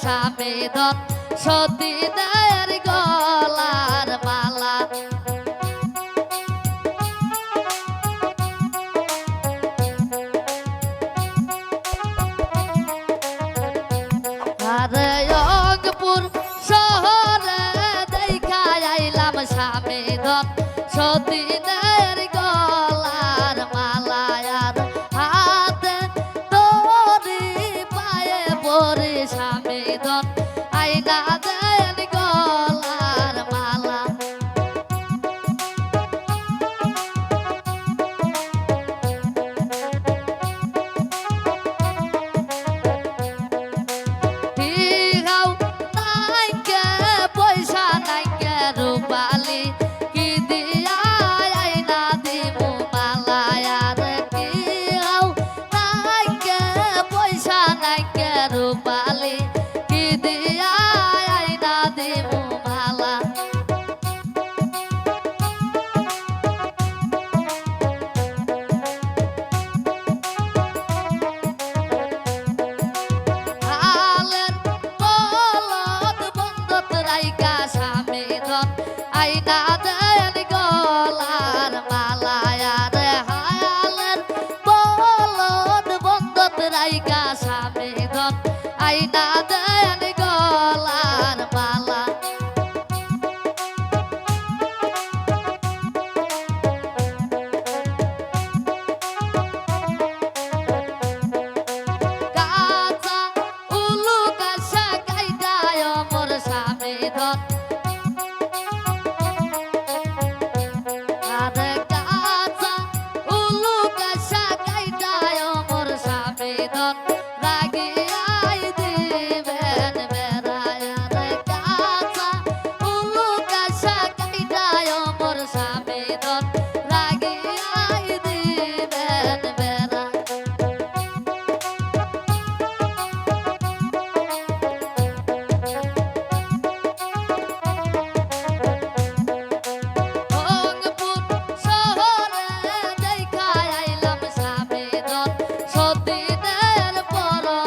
স্বামী ধন সতী দেয়ের গলার মালা আরে অঙ্গপুর শহরে দেখা আইলাম স্বামী ধন সতী দেয়ের গলার মালা আর হাতে দড়ি পায়ে পরে স্বামী ধন আইনা দেন গলার মালা ঠিকাও নাইকে পয়সা নাইকে রূপালি কি দিয়া আইনা দিমু মালা আর ঠিকাও নাইকে পয়সা নাইকে রূপালি কি দিয়া আইনা দিমু মালা হালের বলদ বন্ধত রাইকা স্বামী ধন আইনা দেন গলার মালা আর হালের বলদ বন্ধত রাইকা স্বামী ধন আইনা দেন